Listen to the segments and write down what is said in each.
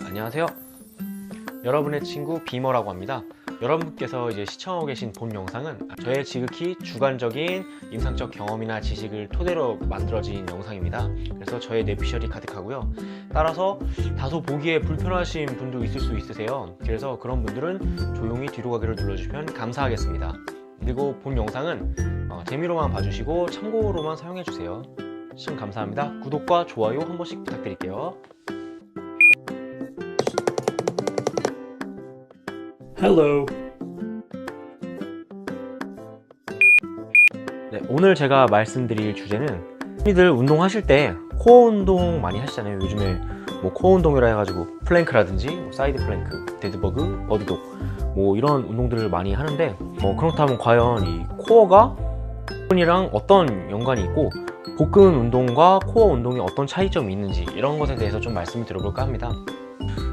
안녕하세요. 여러분의 친구 비머라고 합니다. 여러분께서 이제 시청하고 계신 본 영상은 저의 지극히 주관적인 임상적 경험이나 지식을 토대로 만들어진 영상입니다. 그래서 저의 뇌피셜이 가득하고요. 따라서 다소 보기에 불편하신 분도 있을 수 있으세요. 그래서 그런 분들은 조용히 뒤로 가기를 눌러주시면 감사하겠습니다. 그리고 본 영상은 재미로만 봐주시고 참고로만 사용해주세요. 시청 감사합니다. 구독과 좋아요 한 번씩 부탁드릴게요. Hello. 네, 오늘 제가 말씀드릴 주제는 흔히들 운동하실 때 코어 운동 많이 하시잖아요. 요즘에 뭐 코어 운동이라 해가지고 플랭크라든지 뭐 사이드 플랭크, 데드버그, 버드독 뭐 이런 운동들을 많이 하는데 그렇다면 과연 이 코어가 복근이랑 어떤 연관이 있고 복근 운동과 코어 운동에 어떤 차이점이 있는지 이런 것에 대해서 좀 말씀을 드려볼까 합니다.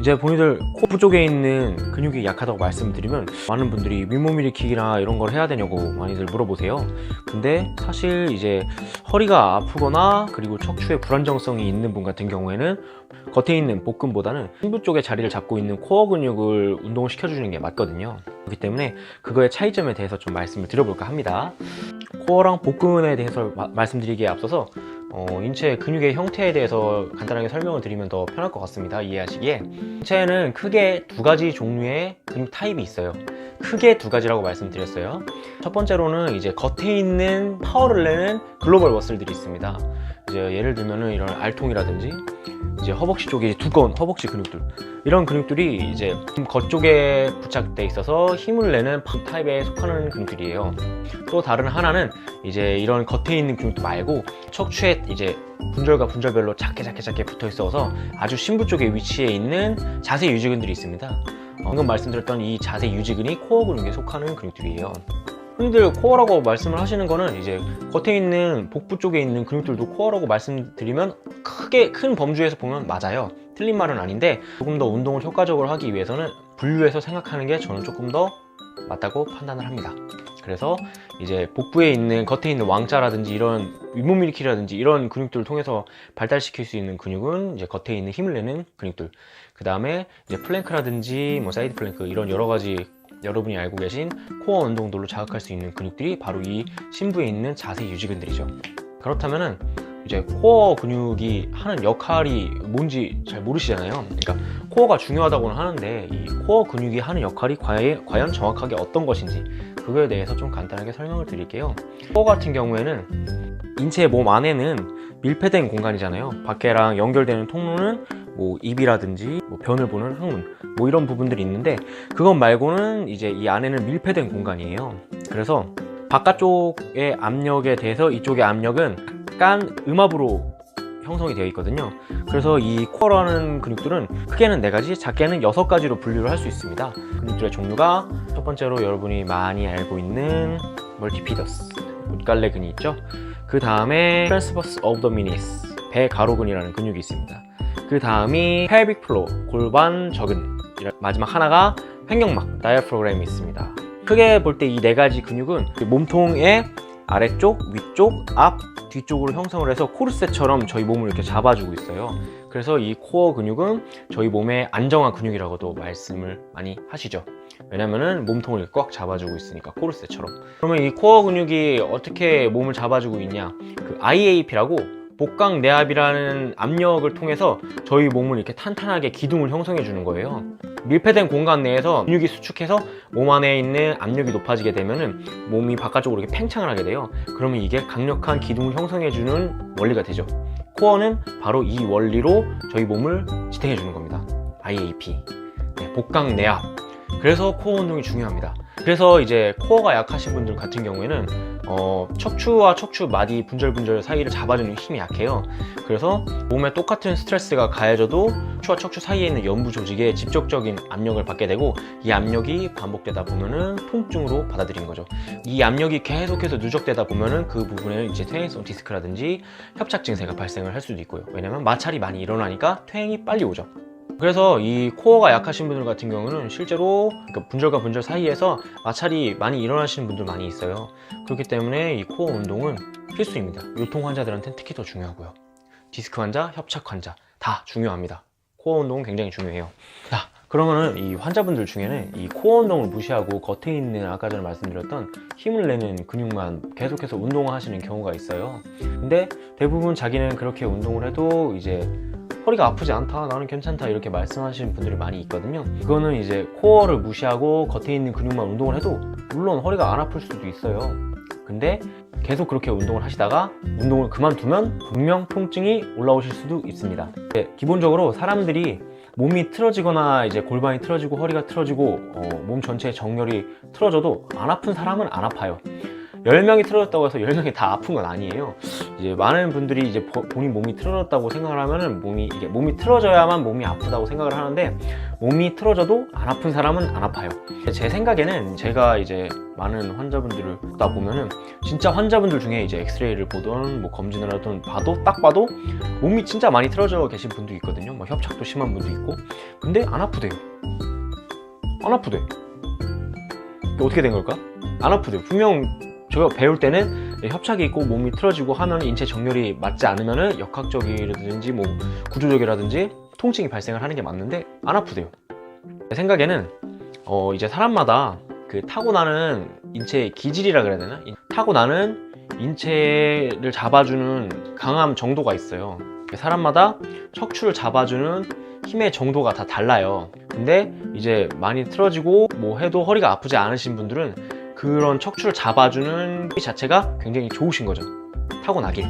이제 본인들 코어 쪽에 있는 근육이 약하다고 말씀드리면 많은 분들이 윗몸 일으키기나 이런 걸 해야 되냐고 많이들 물어보세요. 근데 사실 이제 허리가 아프거나 그리고 척추에 불안정성이 있는 분 같은 경우에는 겉에 있는 복근보다는 심부 쪽에 자리를 잡고 있는 코어 근육을 운동을 시켜주는 게 맞거든요. 그렇기 때문에 그거의 차이점에 대해서 좀 말씀을 드려볼까 합니다. 코어랑 복근에 대해서 말씀드리기에 앞서서 인체 근육의 형태에 대해서 간단하게 설명을 드리면 더 편할 것 같습니다. 이해하시기에. 인체에는 크게 두 가지 종류의 근육 타입이 있어요. 크게 두 가지라고 말씀드렸어요. 첫 번째로는 이제 겉에 있는 파워를 내는 글로벌 머슬들이 있습니다. 이제 예를 들면은 이런 알통이라든지 이제 허벅지 쪽에 두꺼운 허벅지 근육들, 이런 근육들이 이제 겉쪽에 부착돼 있어서 힘을 내는 타입에 속하는 근육들이에요. 또 다른 하나는 이제 이런 겉에 있는 근육도 말고 척추에 이제 분절과 분절별로 작게 붙어 있어서 아주 심부 쪽에 위치해 있는 자세 유지근들이 있습니다. 방금 말씀드렸던 이 자세 유지근이 코어 근육에 속하는 근육들이에요. 흔히들 코어라고 말씀을 하시는 거는 이제 겉에 있는 복부 쪽에 있는 근육들도 코어라고 말씀드리면 크게 큰 범주에서 보면 맞아요. 틀린 말은 아닌데 조금 더 운동을 효과적으로 하기 위해서는 분류해서 생각하는 게 저는 조금 더 맞다고 판단을 합니다. 그래서 이제 복부에 있는 겉에 있는 왕자라든지 이런 윗몸 일으키라든지 이런 근육들을 통해서 발달시킬 수 있는 근육은 이제 겉에 있는 힘을 내는 근육들, 그 다음에 이제 플랭크라든지 뭐 사이드 플랭크 이런 여러 가지 여러분이 알고 계신 코어 운동들로 자극할 수 있는 근육들이 바로 이 심부에 있는 자세 유지근들이죠. 그렇다면은 이제 코어 근육이 하는 역할이 뭔지 잘 모르시잖아요. 그러니까 코어가 중요하다고는 하는데 이 코어 근육이 하는 역할이 과연 정확하게 어떤 것인지 그거에 대해서 좀 간단하게 설명을 드릴게요. 코어 같은 경우에는 인체 몸 안에는 밀폐된 공간이잖아요. 밖에랑 연결되는 통로는 뭐 입이라든지 뭐 변을 보는 항문 뭐 이런 부분들이 있는데 그것 말고는 이제 이 안에는 밀폐된 공간이에요. 그래서 바깥쪽의 압력에 대해서 이쪽의 압력은 약간 음압으로 형성이 되어 있거든요. 그래서 이 코어라는 근육들은 크게는 4가지, 작게는 6가지로 분류를 할 수 있습니다. 근육들의 종류가 첫 번째로 여러분이 많이 알고 있는 멀티피더스, 못갈래근이 있죠. 그 다음에 트랜스버스 업도미니스, 배가로근이라는 근육이 있습니다. 그 다음이 펠빅 플로어, 골반 저근, 마지막 하나가 횡격막, 다이아프로그램이 있습니다. 크게 볼 때 이 4가지 근육은 몸통의 아래쪽, 위쪽, 앞, 뒤쪽으로 형성을 해서 코르셋처럼 저희 몸을 이렇게 잡아주고 있어요. 그래서 이 코어 근육은 저희 몸의 안정화 근육이라고도 말씀을 많이 하시죠. 왜냐면은 몸통을 꽉 잡아주고 있으니까, 코르셋처럼. 그러면 이 코어 근육이 어떻게 몸을 잡아주고 있냐, 그 IAP라고 복강 내압이라는 압력을 통해서 저희 몸을 이렇게 탄탄하게 기둥을 형성해 주는 거예요. 밀폐된 공간 내에서 근육이 수축해서 몸 안에 있는 압력이 높아지게 되면은 몸이 바깥쪽으로 이렇게 팽창을 하게 돼요. 그러면 이게 강력한 기둥을 형성해 주는 원리가 되죠. 코어는 바로 이 원리로 저희 몸을 지탱해 주는 겁니다. IAP, 복강 내압. 그래서 코어 운동이 중요합니다. 그래서 이제 코어가 약하신 분들 같은 경우에는 척추와 척추 마디 분절 사이를 잡아주는 힘이 약해요. 그래서 몸에 똑같은 스트레스가 가해져도 척추와 척추 사이에 있는 연부 조직에 직접적인 압력을 받게 되고 이 압력이 반복되다 보면은 통증으로 받아들이는 거죠. 이 압력이 계속해서 누적되다 보면은 그 부분에 이제 퇴행성 디스크라든지 협착 증세가 발생을 할 수도 있고요. 왜냐면 마찰이 많이 일어나니까 퇴행이 빨리 오죠. 그래서 이 코어가 약하신 분들 같은 경우는 실제로 분절과 분절 사이에서 마찰이 많이 일어나시는 분들 많이 있어요. 그렇기 때문에 이 코어 운동은 필수입니다. 요통 환자들한테는 특히 더 중요하고요. 디스크 환자, 협착 환자 다 중요합니다. 코어 운동은 굉장히 중요해요. 자, 그러면은 이 환자분들 중에는 이 코어 운동을 무시하고 겉에 있는 아까 전에 말씀드렸던 힘을 내는 근육만 계속해서 운동을 하시는 경우가 있어요. 근데 대부분 자기는 그렇게 운동을 해도 이제 허리가 아프지 않다, 나는 괜찮다 이렇게 말씀하시는 분들이 많이 있거든요. 그거는 이제 코어를 무시하고 겉에 있는 근육만 운동을 해도 물론 허리가 안 아플 수도 있어요. 근데 계속 그렇게 운동을 하시다가 운동을 그만두면 분명 통증이 올라오실 수도 있습니다. 기본적으로 사람들이 몸이 틀어지거나 이제 골반이 틀어지고 허리가 틀어지고 몸 전체의 정렬이 틀어져도 안 아픈 사람은 안 아파요. 10명이 틀어졌다고 해서 10명이 다 아픈 건 아니에요. 이제 많은 분들이 이제 본인 몸이 틀어졌다고 생각을 하면은 몸이 틀어져야만 몸이 아프다고 생각을 하는데, 몸이 틀어져도 안 아픈 사람은 안 아파요. 제 생각에는 제가 이제 많은 환자분들을 보다 보면은 진짜 환자분들 중에 이제 엑스레이를 보던 뭐 검진을 하던 딱 봐도 몸이 진짜 많이 틀어져 계신 분도 있거든요. 뭐 협착도 심한 분도 있고. 근데 안 아프대요. 안 아프대. 어떻게 된 걸까? 안 아프대요. 분명 제가 배울 때는 협착이 있고 몸이 틀어지고 하면 인체 정렬이 맞지 않으면은 역학적이라든지 뭐 구조적이라든지 통증이 발생을 하는 게 맞는데 안 아프대요. 제 생각에는 이제 사람마다 그 타고나는 인체 기질이라 그래야 되나? 타고나는 인체를 잡아주는 강함 정도가 있어요. 사람마다 척추를 잡아주는 힘의 정도가 다 달라요. 근데 이제 많이 틀어지고 뭐 해도 허리가 아프지 않으신 분들은 그런 척추를 잡아주는 힘 자체가 굉장히 좋으신 거죠. 타고나길.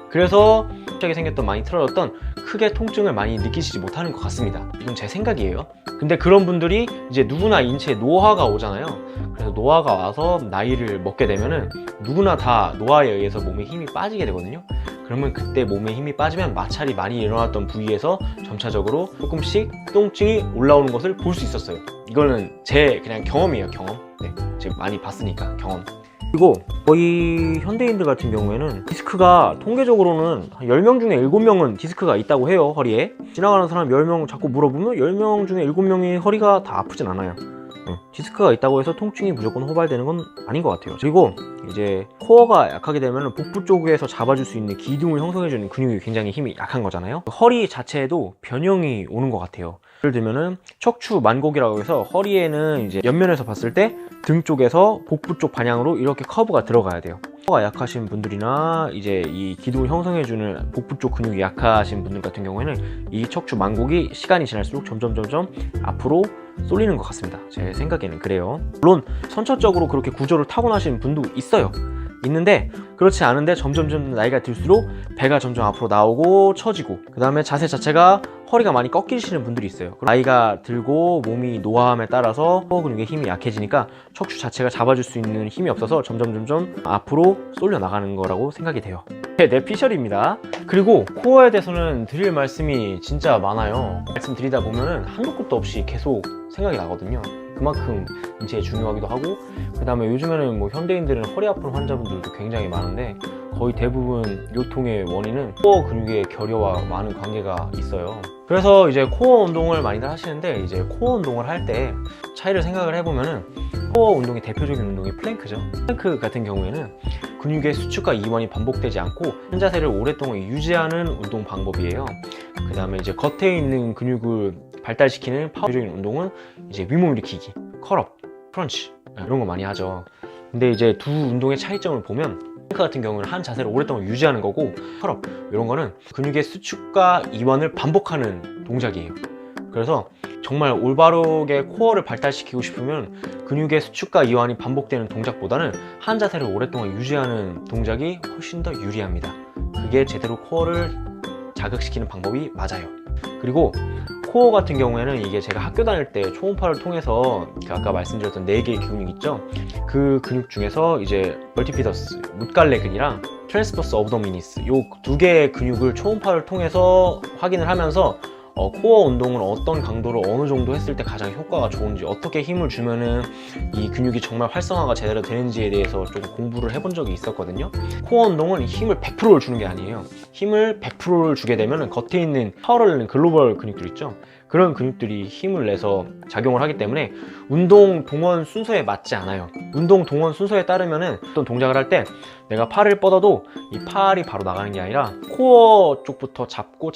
그래서 갑자기 생겼던 많이 틀어졌던 크게 통증을 많이 느끼시지 못하는 것 같습니다. 이건 제 생각이에요. 근데 그런 분들이 이제 누구나 인체에 노화가 오잖아요. 그래서 노화가 와서 나이를 먹게 되면은 누구나 다 노화에 의해서 몸에 힘이 빠지게 되거든요. 그러면 그때 몸에 힘이 빠지면 마찰이 많이 일어났던 부위에서 점차적으로 조금씩 통증이 올라오는 것을 볼 수 있었어요. 이거는 제 그냥 경험이에요, 경험. 네, 제가 많이 봤으니까 경험. 그리고 거의 현대인들 같은 경우에는 디스크가 통계적으로는 한 10명 중에 7명은 디스크가 있다고 해요. 허리에 지나가는 사람 10명 자꾸 물어보면 10명 중에 7명이 허리가 다 아프진 않아요. 디스크가 있다고 해서 통증이 무조건 호발되는 건 아닌 것 같아요. 그리고 이제 코어가 약하게 되면 복부 쪽에서 잡아줄 수 있는 기둥을 형성해주는 근육이 굉장히 힘이 약한 거잖아요. 허리 자체에도 변형이 오는 것 같아요. 예를 들면은 척추 만곡이라고 해서 허리에는 이제 옆면에서 봤을 때 등 쪽에서 복부 쪽 방향으로 이렇게 커브가 들어가야 돼요. 코어가 약하신 분들이나 이제 이 기둥을 형성해주는 복부 쪽 근육이 약하신 분들 같은 경우에는 이 척추 만곡이 시간이 지날수록 점점 앞으로 쏠리는 것 같습니다. 제 생각에는 그래요. 물론 선천적으로 그렇게 구조를 타고나신 분도 있어요. 있는데 그렇지 않은데 점점 나이가 들수록 배가 점점 앞으로 나오고 처지고, 그 다음에 자세 자체가 허리가 많이 꺾이시는 분들이 있어요. 나이가 들고 몸이 노화함에 따라서 코어 근육의 힘이 약해지니까 척추 자체가 잡아줄 수 있는 힘이 없어서 점점 앞으로 쏠려 나가는 거라고 생각이 돼요. 내 피셜입니다. 그리고 코어에 대해서는 드릴 말씀이 진짜 많아요. 말씀드리다 보면은 한도 끝도 없이 계속 생각이 나거든요. 그만큼 인체에 중요하기도 하고, 그 다음에 요즘에는 뭐 현대인들은 허리 아픈 환자분들도 굉장히 많은데 거의 대부분 요통의 원인은 코어 근육의 결여와 많은 관계가 있어요. 그래서 이제 코어 운동을 많이들 하시는데, 이제 코어 운동을 할 때 차이를 생각을 해보면은 코어 운동의 대표적인 운동이 플랭크죠. 플랭크 같은 경우에는 근육의 수축과 이완이 반복되지 않고 한 자세를 오랫동안 유지하는 운동 방법이에요. 그 다음에 이제 겉에 있는 근육을 발달시키는 파워적인 운동은 이제 윗몸 일으키기, 컬업, 크런치 이런 거 많이 하죠. 근데 이제 두 운동의 차이점을 보면 플랭크 같은 경우는 한 자세를 오랫동안 유지하는 거고, 컬업 이런 거는 근육의 수축과 이완을 반복하는 동작이에요. 그래서 정말 올바르게 코어를 발달시키고 싶으면 근육의 수축과 이완이 반복되는 동작보다는 한 자세를 오랫동안 유지하는 동작이 훨씬 더 유리합니다. 그게 제대로 코어를 자극시키는 방법이 맞아요. 그리고 코어 같은 경우에는 이게 제가 학교 다닐 때 초음파를 통해서 아까 말씀드렸던 4개의 근육 있죠? 그 근육 중에서 이제 멀티피더스, 뭇갈래근이랑 트랜스버스 어브도미니스 요 2개의 근육을 초음파를 통해서 확인을 하면서 코어 운동을 어떤 강도로 어느 정도 했을 때 가장 효과가 좋은지, 어떻게 힘을 주면은 이 근육이 정말 활성화가 제대로 되는지에 대해서 조금 공부를 해본 적이 있었거든요. 코어 운동은 힘을 100%를 주는 게 아니에요. 힘을 100%를 주게 되면 겉에 있는 파워를 내는 글로벌 근육들 있죠. 그런 근육들이 힘을 내서 작용을 하기 때문에 운동 동원 순서에 맞지 않아요. 운동 동원 순서에 따르면은 어떤 동작을 할 때 내가 팔을 뻗어도 이 팔이 바로 나가는 게 아니라 코어 쪽부터 잡고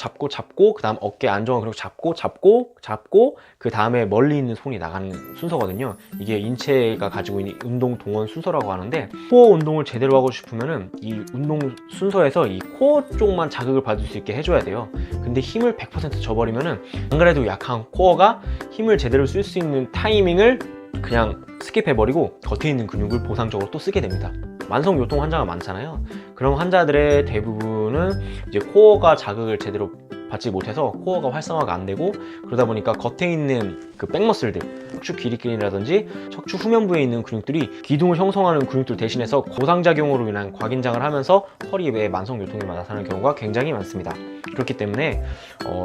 그 다음 어깨 안정을 그리고 잡고 그 다음에 멀리 있는 손이 나가는 순서거든요. 이게 인체가 가지고 있는 운동 동원 순서라고 하는데, 코어 운동을 제대로 하고 싶으면은 이 운동 순서에서 이 코어 쪽만 자극을 받을 수 있게 해줘야 돼요. 근데 힘을 100% 줘버리면은 안 그래도 약한 코어가 힘을 제대로 쓸 수 있는 타이밍을 그냥 스킵해버리고 겉에 있는 근육을 보상적으로 또 쓰게 됩니다. 만성요통 환자가 많잖아요. 그런 환자들의 대부분은 이제 코어가 자극을 제대로 받지 못해서 코어가 활성화가 안 되고, 그러다 보니까 겉에 있는 그 백머슬들, 척추 기립근이라든지 척추 후면부에 있는 근육들이 기둥을 형성하는 근육들 대신해서 고상작용으로 인한 과긴장을 하면서 허리 외에 만성요통이 나타나는 경우가 굉장히 많습니다. 그렇기 때문에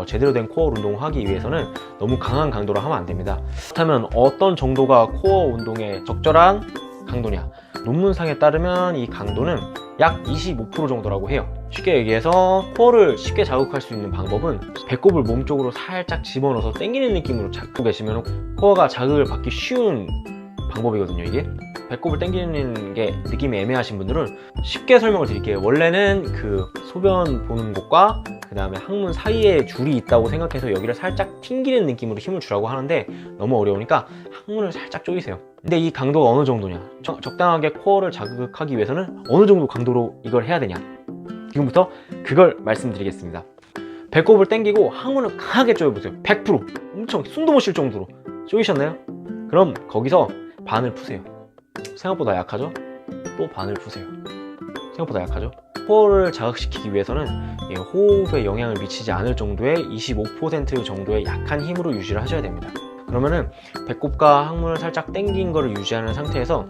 제대로 된 코어 운동을 하기 위해서는 너무 강한 강도로 하면 안 됩니다. 그렇다면 어떤 정도가 코어 운동의 적절한 강도냐? 논문상에 따르면 이 강도는 약 25% 정도라고 해요. 쉽게 얘기해서 코어를 쉽게 자극할 수 있는 방법은 배꼽을 몸쪽으로 살짝 집어넣어서 당기는 느낌으로 잡고 계시면 코어가 자극을 받기 쉬운 방법이거든요. 이게 배꼽을 당기는 게 느낌이 애매하신 분들은 쉽게 설명을 드릴게요. 원래는 그 소변 보는 곳과 그 다음에 항문 사이에 줄이 있다고 생각해서 여기를 살짝 튕기는 느낌으로 힘을 주라고 하는데, 너무 어려우니까 항문을 살짝 조이세요. 근데 이 강도가 어느 정도냐? 적당하게 코어를 자극하기 위해서는 어느 정도 강도로 이걸 해야 되냐? 지금부터 그걸 말씀드리겠습니다. 배꼽을 당기고 항문을 강하게 조여보세요. 100% 엄청 숨도 못 쉴 정도로 조이셨나요? 그럼 거기서 반을 푸세요. 생각보다 약하죠? 또 반을 푸세요. 생각보다 약하죠? 코어를 자극시키기 위해서는 호흡에 영향을 미치지 않을 정도의 25% 정도의 약한 힘으로 유지를 하셔야 됩니다. 그러면은 배꼽과 항문을 살짝 당긴 거를 유지하는 상태에서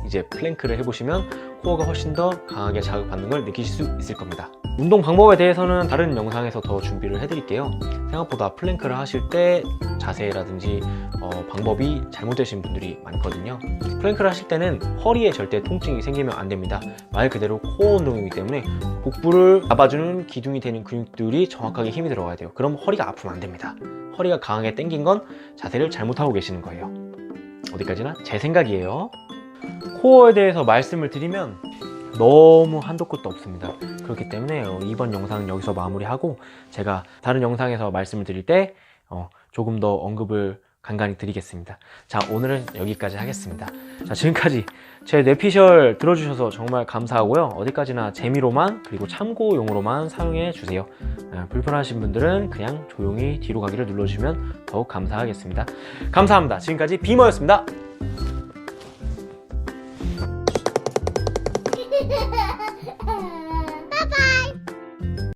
이제 플랭크를 해보시면 코어가 훨씬 더 강하게 자극받는 걸 느끼실 수 있을 겁니다. 운동 방법에 대해서는 다른 영상에서 더 준비를 해드릴게요. 생각보다 플랭크를 하실 때 자세라든지 방법이 잘못되신 분들이 많거든요. 플랭크를 하실 때는 허리에 절대 통증이 생기면 안 됩니다. 말 그대로 코어 운동이기 때문에 복부를 잡아주는 기둥이 되는 근육들이 정확하게 힘이 들어가야 돼요. 그럼 허리가 아프면 안 됩니다. 허리가 강하게 당긴 건 자세를 잘못하고 계시는 거예요. 어디까지나 제 생각이에요. 코어에 대해서 말씀을 드리면 너무 한도 끝도 없습니다. 그렇기 때문에 이번 영상은 여기서 마무리하고, 제가 다른 영상에서 말씀을 드릴 때 조금 더 언급을 간간히 드리겠습니다. 자, 오늘은 여기까지 하겠습니다. 자, 지금까지 제 뇌피셜 들어주셔서 정말 감사하고요. 어디까지나 재미로만 그리고 참고용으로만 사용해 주세요. 불편하신 분들은 그냥 조용히 뒤로 가기를 눌러주시면 더욱 감사하겠습니다. 감사합니다. 지금까지 비머였습니다.